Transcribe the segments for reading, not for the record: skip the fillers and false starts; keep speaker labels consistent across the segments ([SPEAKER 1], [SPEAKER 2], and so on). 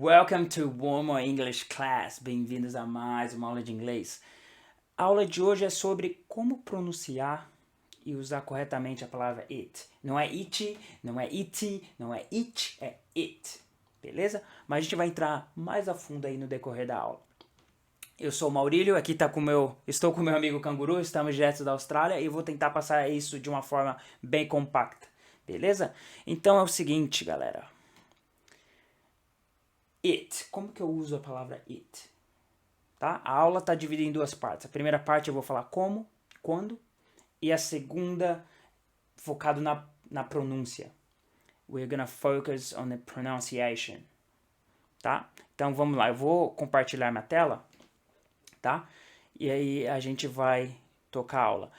[SPEAKER 1] Welcome to One More English Class. Bem-vindos a mais uma aula de inglês. A aula de hoje é sobre como pronunciar e usar corretamente a palavra it. Não é it, não é it, não é it, é it. Beleza? Mas a gente vai entrar mais a fundo aí no decorrer da aula. Eu sou o Maurílio, aqui estou com o meu amigo Canguru, estamos direto da Austrália e vou tentar passar isso de uma forma bem compacta. Beleza? Então é o seguinte, galera. It. Como que eu uso a palavra it? Tá? A aula está dividida em duas partes. A primeira parte eu vou falar como, quando, e a segunda focado na pronúncia. We're gonna focus on the pronunciation. Tá? Então vamos lá, eu vou compartilhar minha tela, tá? E aí a gente vai tocar a aula.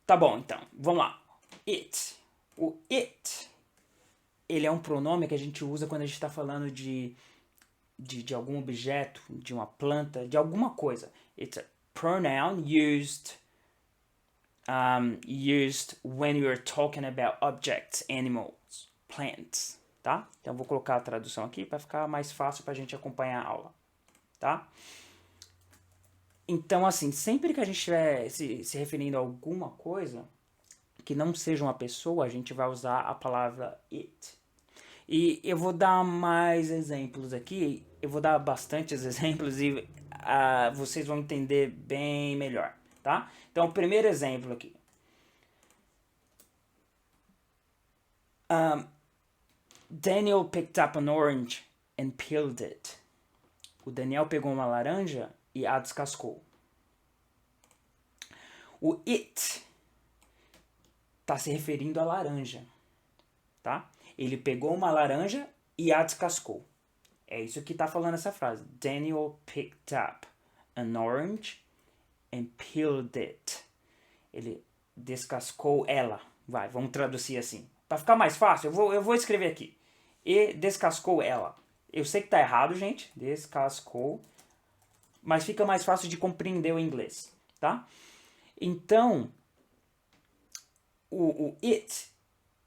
[SPEAKER 1] Tá bom, então, vamos lá. It. O it, ele é um pronome que a gente usa quando a gente está falando de algum objeto, de uma planta, de alguma coisa. It's a pronoun used when you're talking about objects, animals, plants, tá? Então vou colocar a tradução aqui para ficar mais fácil para a gente acompanhar a aula, tá? Então, assim, sempre que a gente estiver se referindo a alguma coisa que não seja uma pessoa, a gente vai usar a palavra it. E eu vou dar mais exemplos aqui, eu vou dar bastantes exemplos e vocês vão entender bem melhor, tá? Então, o primeiro exemplo aqui. Daniel picked up an orange and peeled it. O Daniel pegou uma laranja e a descascou. O it está se referindo à laranja, tá? Ele pegou uma laranja e a descascou. É isso que está falando essa frase. Daniel picked up an orange and peeled it. Ele descascou ela. Vamos traduzir assim. Para ficar mais fácil, eu vou escrever aqui. E descascou ela. Eu sei que tá errado, gente. Descascou. Mas fica mais fácil de compreender o inglês, tá? Então, o it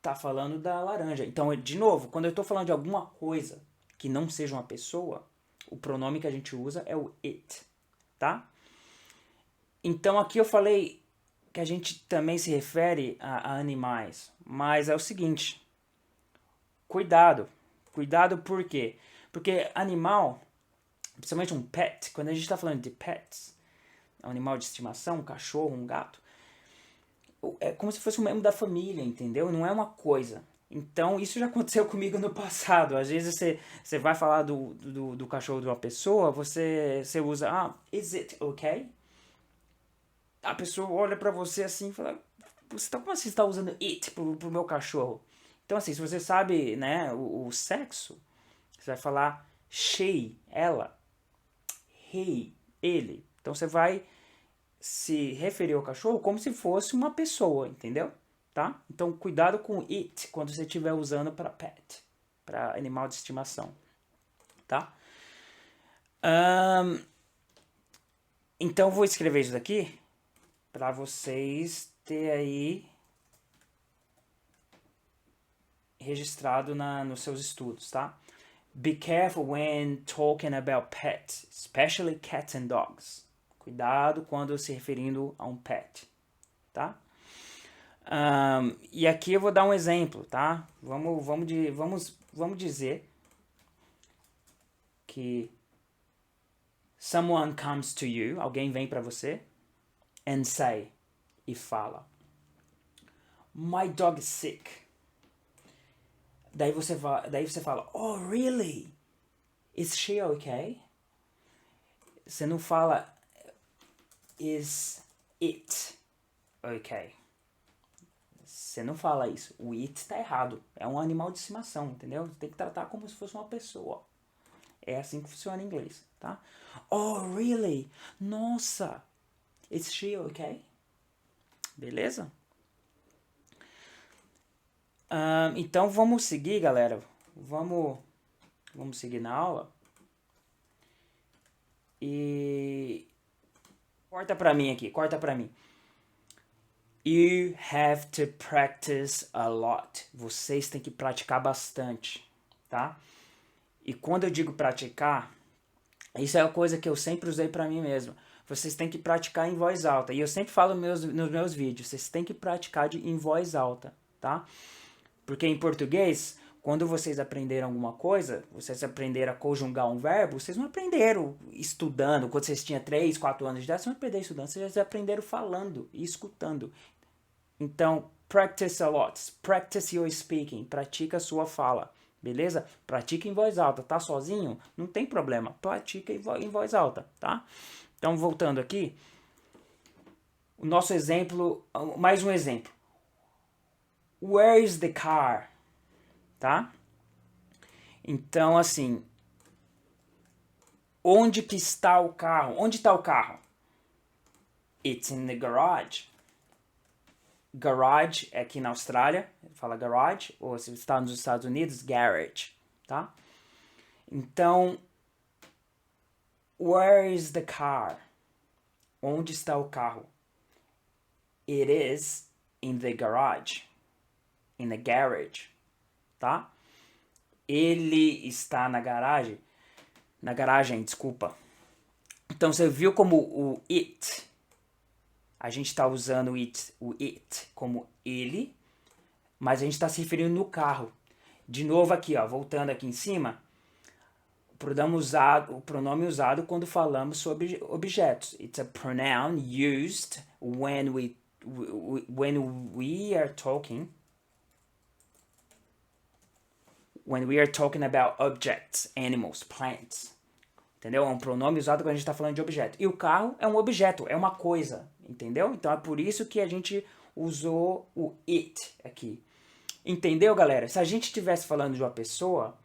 [SPEAKER 1] tá falando da laranja. Então, de novo, quando eu estou falando de alguma coisa que não seja uma pessoa, o pronome que a gente usa é o it, tá? Então, aqui eu falei que a gente também se refere a animais, mas é o seguinte, cuidado. Cuidado por quê? Porque animal, principalmente um pet, quando a gente está falando de pets, um animal de estimação, um cachorro, um gato, é como se fosse um membro da família, entendeu? Não é uma coisa. Então, isso já aconteceu comigo no passado. Às vezes você vai falar do cachorro de uma pessoa, você usa, is it okay? A pessoa olha pra você assim e fala, como assim você está usando it pro meu cachorro? Então, assim, se você sabe, né, o sexo, você vai falar she, ela, he, ele. Então, você vai se referir ao cachorro como se fosse uma pessoa, entendeu? Tá? Então, cuidado com it quando você estiver usando para pet, para animal de estimação, tá? Então, vou escrever isso daqui para vocês ter aí registrado nos seus estudos, tá? Be careful when talking about pets, especially cats and dogs. Cuidado quando se referindo a um pet, tá? E aqui eu vou dar um exemplo, tá? Vamos dizer que someone comes to you, alguém vem para você, and say, e fala, my dog is sick. Daí você fala, oh really? Is she okay? Você não fala, is it okay? Você não fala isso. O it tá errado. É um animal de estimação, entendeu? Tem que tratar como se fosse uma pessoa. É assim que funciona em inglês, tá? Oh, really? Nossa! Is she okay? Beleza? Então vamos seguir, galera. Vamos seguir na aula. E corta pra mim aqui, corta pra mim. You have to practice a lot. Vocês têm que praticar bastante, tá? E quando eu digo praticar, isso é uma coisa que eu sempre usei para mim mesmo. Vocês têm que praticar em voz alta. E eu sempre falo nos meus vídeos, vocês têm que praticar em voz alta, tá? Porque em português, quando vocês aprenderam alguma coisa, vocês aprenderam a conjugar um verbo, vocês não aprenderam estudando. Quando vocês tinham 3, 4 anos de idade, vocês não aprenderam estudando, vocês aprenderam falando e escutando. Então, practice a lot. Practice your speaking. Pratica a sua fala. Beleza? Pratica em voz alta. Tá sozinho? Não tem problema. Pratica em voz alta, tá? Então, voltando aqui. O nosso exemplo, mais um exemplo. Where is the car? Tá? Então, assim, onde que está o carro? Onde está o carro? It's in the garage. Garage é aqui na Austrália, fala garage, ou se está nos Estados Unidos, garage, tá? Então, where is the car? Onde está o carro? It is in the garage. In the garage, tá? Ele está na garagem. Na garagem, desculpa. Então, você viu como o it... A gente está usando o it como ele, mas a gente está se referindo no carro. De novo aqui, ó, voltando aqui em cima, o pronome usado quando falamos sobre objetos. It's a pronoun used when we are talking about objects, animals, plants. Entendeu? É um pronome usado quando a gente está falando de objeto. E o carro é um objeto, é uma coisa. Entendeu? Então é por isso que a gente usou o it aqui. Entendeu, galera? Se a gente estivesse falando de uma pessoa,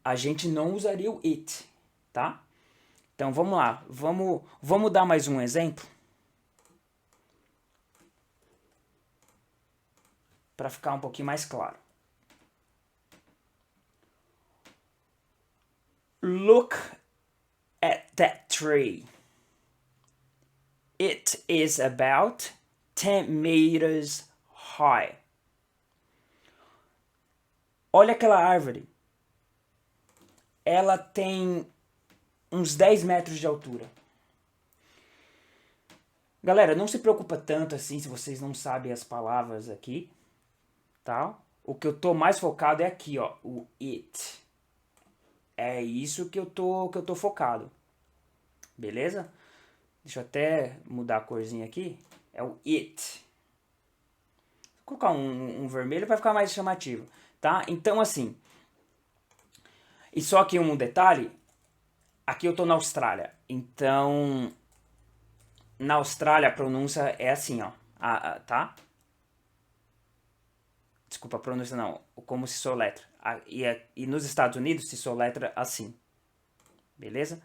[SPEAKER 1] a gente não usaria o it, tá? Então vamos lá. Vamos dar mais um exemplo? Para ficar um pouquinho mais claro. Look at that tree. It is about 10 meters high. Olha aquela árvore. Ela tem uns 10 metros de altura. Galera, não se preocupa tanto assim se vocês não sabem as palavras aqui, tá? O que eu tô mais focado é aqui, ó, o it. É isso que eu tô focado. Beleza? Deixa eu até mudar a corzinha aqui. É o it. Vou colocar um vermelho para ficar mais chamativo, tá? Então, assim. E só aqui um detalhe. Aqui eu tô na Austrália. Então, na Austrália a pronúncia é assim, ó. Tá? Desculpa, a pronúncia não. Como se soletra. E nos Estados Unidos se soletra assim. Beleza?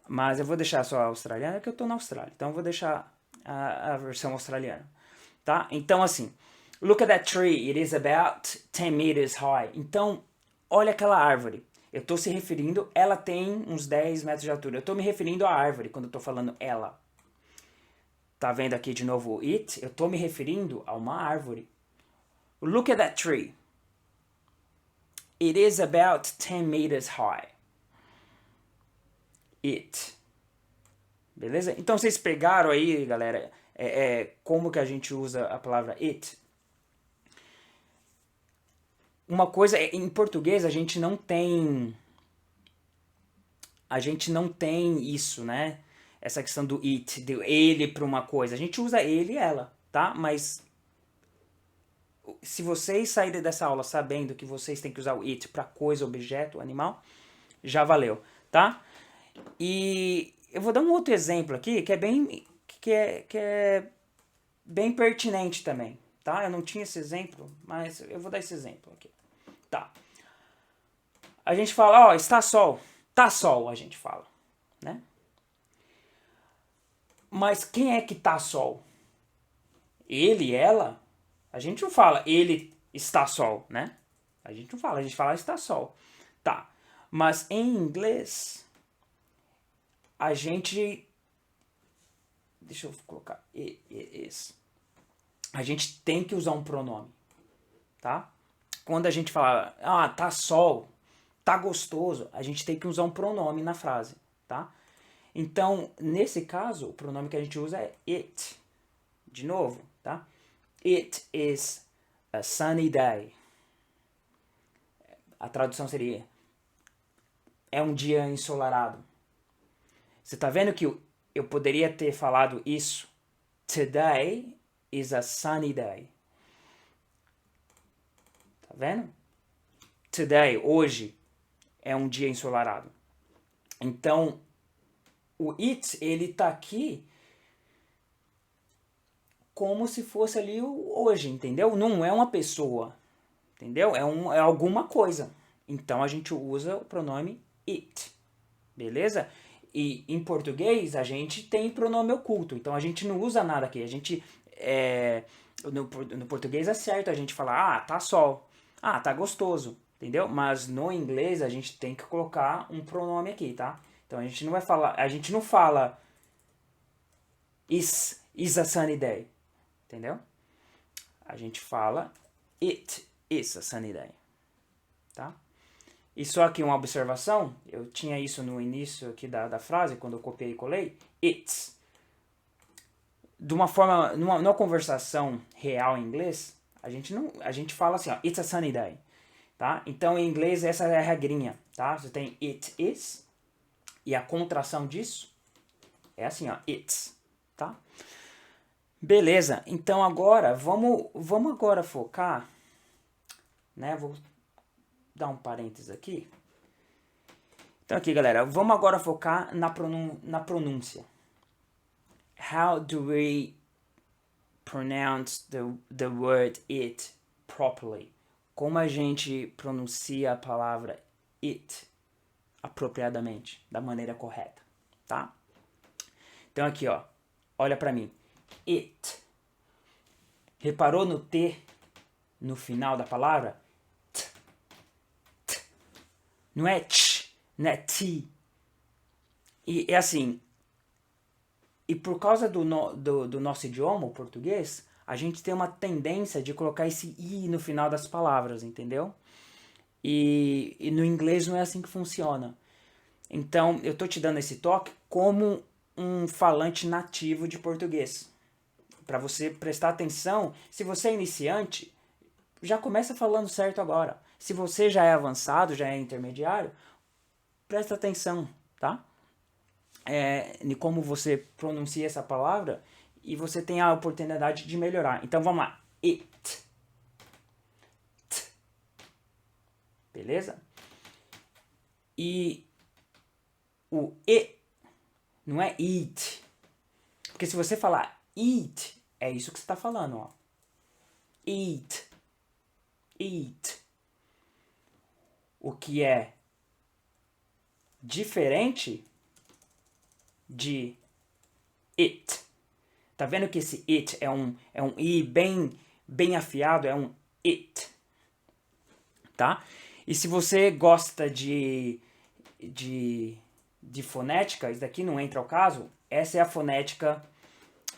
[SPEAKER 1] Mas eu vou deixar só a australiana, que eu tô na Austrália. Então eu vou deixar a versão australiana. Tá? Então assim. Look at that tree. It is about 10 meters high. Então, olha aquela árvore. Eu tô se referindo, ela tem uns 10 metros de altura. Eu tô me referindo à árvore quando eu tô falando ela. Tá vendo aqui de novo o it? Eu tô me referindo a uma árvore. Look at that tree. It is about 10 meters high. It. Beleza? Então vocês pegaram aí, galera, como que a gente usa a palavra it. Uma coisa, em português a gente não tem isso, né? Essa questão do it, de ele para uma coisa. A gente usa ele e ela, tá? Mas se vocês saírem dessa aula sabendo que vocês têm que usar o it para coisa, objeto, animal, já valeu, tá? E eu vou dar um outro exemplo aqui que é bem pertinente também, tá? Eu não tinha esse exemplo, mas eu vou dar esse exemplo aqui. Tá. A gente fala, ó, está sol. Tá sol, a gente fala, né? Mas quem é que tá sol? Ele, ela? A gente não fala ele está sol, né? A gente não fala, a gente fala está sol. Tá. Mas em inglês a gente... Deixa eu colocar is. A gente tem que usar um pronome, tá? quando a gente fala, ah, tá sol, tá gostoso, a gente tem que usar um pronome na frase, tá? Então, nesse caso, o pronome que a gente usa é it. De novo, tá? It is a sunny day. A tradução seria é um dia ensolarado. Você tá vendo que eu poderia ter falado isso? Today is a sunny day. Tá vendo? Today, hoje, é um dia ensolarado. Então, o it, ele tá aqui como se fosse ali o hoje, entendeu? Não é uma pessoa, entendeu? É alguma coisa. Então, a gente usa o pronome it, beleza? E em português, a gente tem pronome oculto. Então, a gente não usa nada aqui. A gente, no português é certo a gente falar, ah, tá sol, ah, tá gostoso, entendeu? Mas no inglês, a gente tem que colocar um pronome aqui, tá? Então, a gente não vai falar, a gente não fala is a sunny day, entendeu? A gente fala it is a sunny day, tá? E só aqui uma observação, eu tinha isso no início aqui da frase, quando eu copiei e colei, it's. De uma forma, numa conversação real em inglês, a gente fala assim, ó, it's a sunny day, tá? Então em inglês essa é a regrinha, tá? Você tem it is, e a contração disso é assim, ó, it's, tá? Beleza, então agora, vamos agora focar, né, vou dar um parênteses aqui. Então aqui, galera, vamos agora focar na pronúncia. How do we pronounce the word it properly? Como a gente pronuncia a palavra it apropriadamente, da maneira correta, tá? Então aqui, ó, olha pra mim. It. Reparou no T no final da palavra? Não é tch, não é ti. E é assim, e por causa do nosso idioma, o português, a gente tem uma tendência de colocar esse i no final das palavras, entendeu? E no inglês não é assim que funciona. Então, eu tô te dando esse toque como um falante nativo de português. Para você prestar atenção, se você é iniciante, já começa falando certo agora. Se você já é avançado, já é intermediário, presta atenção, tá? Em como você pronuncia essa palavra e você tem a oportunidade de melhorar. Então vamos lá. It. T. Beleza? E o e não é eat. Porque se você falar eat, é isso que você está falando, ó. Eat. Eat. O que é diferente de it. Tá vendo que esse it é um i bem afiado, é um it. Tá? E se você gosta de fonética, isso daqui não entra ao caso, essa é a fonética.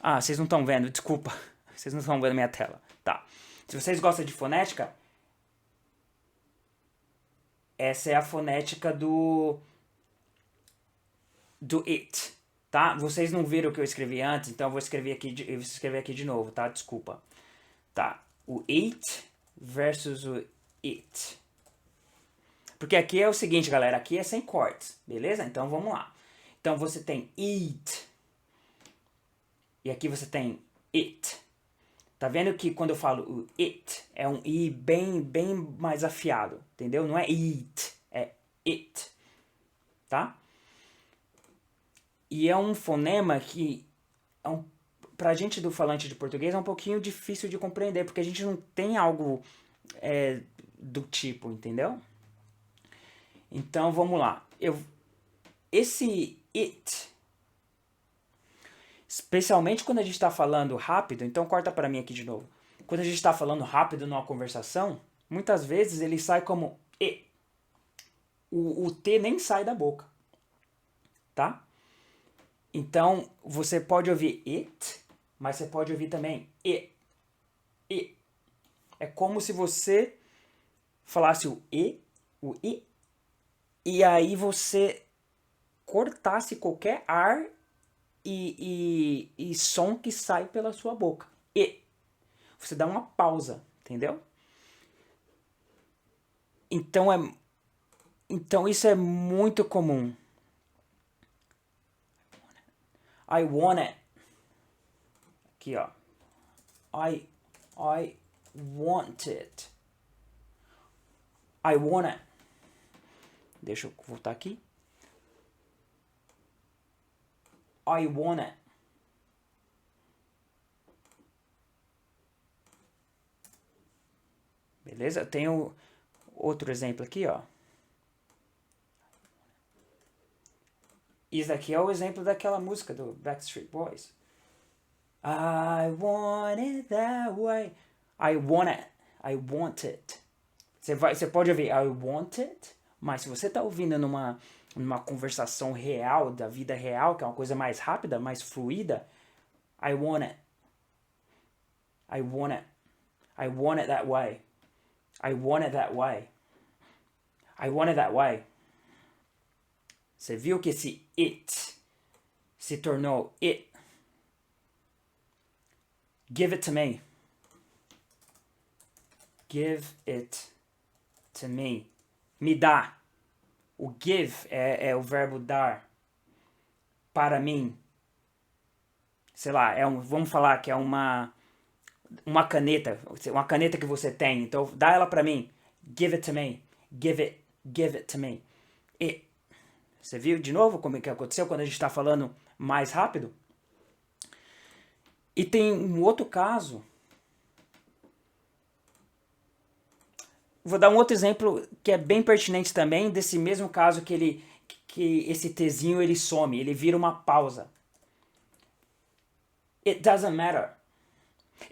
[SPEAKER 1] Ah, vocês não estão vendo, desculpa. Vocês não estão vendo a minha tela. Tá. Se vocês gostam de fonética, essa é a fonética do it, tá? Vocês não viram o que eu escrevi antes, então eu vou escrever aqui de novo, tá? Desculpa. Tá. O it versus o it. Porque aqui é o seguinte, galera, aqui é sem cortes, beleza? Então vamos lá. Então você tem eat. E aqui você tem it. Tá vendo que quando eu falo o it, é um i bem mais afiado, entendeu? Não é eat, é it, tá? E é um fonema que, pra gente do falante de português, é um pouquinho difícil de compreender, porque a gente não tem algo do tipo, entendeu? Então, vamos lá. Esse it, especialmente quando a gente está falando rápido, então corta para mim aqui de novo. Quando a gente está falando rápido numa conversação, muitas vezes ele sai como e. O T nem sai da boca, tá? Então, você pode ouvir it, mas você pode ouvir também e. É como se você falasse e aí você cortasse qualquer ar e som que sai pela sua boca. E. Você dá uma pausa, entendeu? Então então isso é muito comum. I want it. Aqui, ó. I want it. I want it. Deixa eu voltar aqui. I want it. Beleza? Tenho outro exemplo aqui, ó. Isso aqui é o exemplo daquela música do Backstreet Boys. I want it that way. I want it. I want it. Você pode ouvir I want it, mas se você está ouvindo numa conversação real, da vida real, que é uma coisa mais rápida, mais fluida, I want it. I want it. I want it that way. I want it that way. I want it that way. Você viu que esse it se tornou it. Give it to me. Give it to me. Me dá. O give é o verbo dar. Para mim. Sei lá, vamos falar que é uma caneta. Uma caneta que você tem. Então, dá ela para mim. Give it to me. Give it to me. It. Você viu de novo como é que aconteceu quando a gente está falando mais rápido? E tem um outro caso. Vou dar um outro exemplo que é bem pertinente também, desse mesmo caso que esse Tzinho ele some, ele vira uma pausa. It doesn't matter.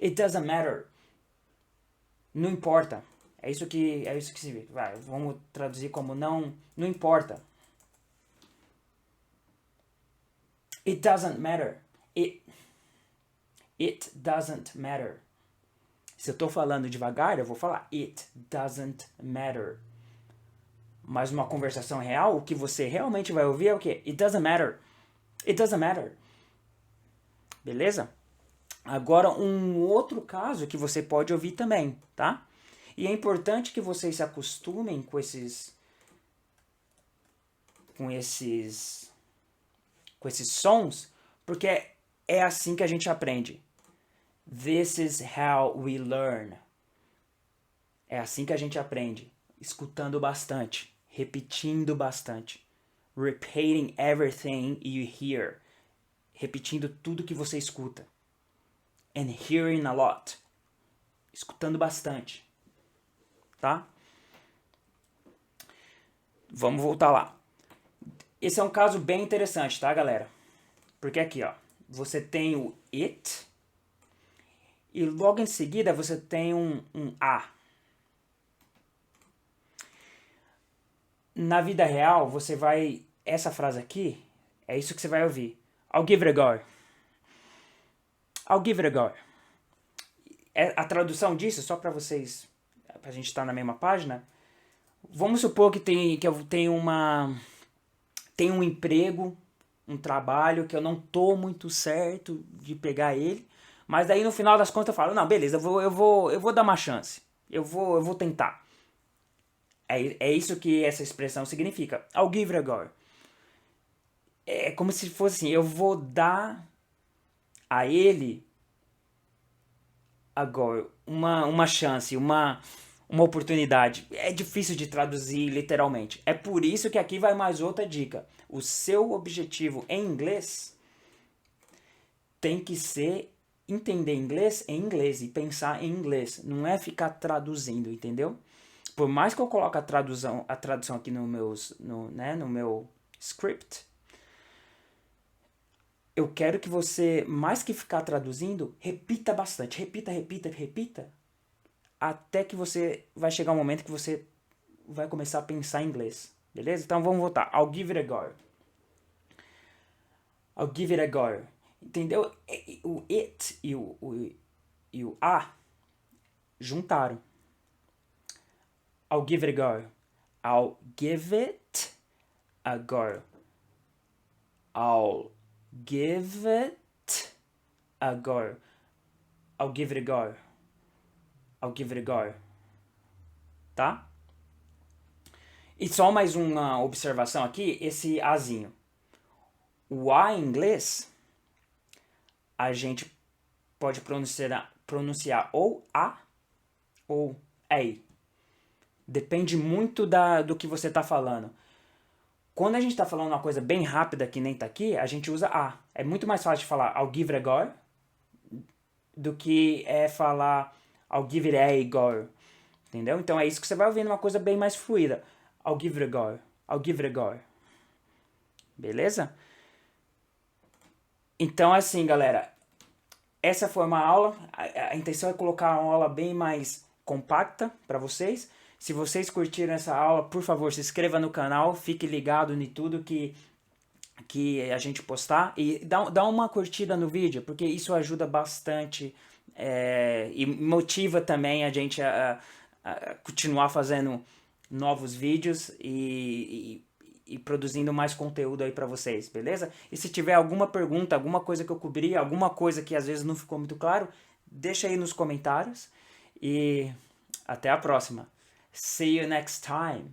[SPEAKER 1] It doesn't matter. Não importa. É isso que se vê. Vamos traduzir como não importa. It doesn't matter. It doesn't matter. Se eu estou falando devagar, eu vou falar it doesn't matter. Mas numa conversação real, o que você realmente vai ouvir é o quê? It doesn't matter. It doesn't matter. Beleza? Agora, um outro caso que você pode ouvir também, tá? E é importante que vocês se acostumem com esses sons, porque é assim que a gente aprende. This is how we learn. É assim que a gente aprende. Escutando bastante. Repetindo bastante. Repeating everything you hear. Repetindo tudo que você escuta. And hearing a lot. Escutando bastante. Tá? Vamos voltar lá. Esse é um caso bem interessante, tá, galera? Porque aqui, ó. Você tem o it. E logo em seguida você tem um a. Na vida real, você vai... Essa frase aqui, é isso que você vai ouvir. I'll give it a go. I'll give it a go. A tradução disso, só para vocês... Pra gente estar na mesma página. Vamos supor que eu tenho tenho um emprego, um trabalho, que eu não tô muito certo de pegar ele. Mas daí no final das contas eu falo, não, beleza, eu vou dar uma chance. Eu vou tentar. É isso que essa expressão significa. I'll give it a go. É como se fosse assim, eu vou dar a ele agora uma chance, uma oportunidade. É difícil de traduzir literalmente. É por isso que aqui vai mais outra dica. O seu objetivo em inglês tem que ser entender inglês em inglês e pensar em inglês. Não é ficar traduzindo, entendeu? Por mais que eu coloque a tradução aqui no meu script, eu quero que você, mais que ficar traduzindo, repita bastante. Repita. Até que você vai chegar um momento que você vai começar a pensar em inglês. Beleza? Então vamos voltar. I'll give it a go. I'll give it a go. Entendeu? O it e o a juntaram. I'll give it a go. I'll give it a go. I'll give it a go. I'll give it a go. I'll give it a go. Tá? E só mais uma observação aqui, esse azinho. O A em inglês, a gente pode pronunciar ou A ou EI. Depende muito do que você está falando. Quando a gente está falando uma coisa bem rápida, que nem tá aqui, a gente usa A. É muito mais fácil de falar I'll give it a go do que falar I'll give it a go. Entendeu? Então é isso que você vai ouvindo, uma coisa bem mais fluida. I'll give it a go. I'll give it a go. Beleza? Então, assim, galera, essa foi uma aula. A intenção é colocar uma aula bem mais compacta para vocês. Se vocês curtiram essa aula, por favor, se inscreva no canal, fique ligado em tudo que a gente postar e dá uma curtida no vídeo, porque isso ajuda bastante e motiva também a gente a continuar fazendo novos vídeos e produzindo mais conteúdo aí para vocês, beleza? E se tiver alguma pergunta, alguma coisa que eu cobri, alguma coisa que às vezes não ficou muito claro, deixa aí nos comentários e até a próxima. See you next time.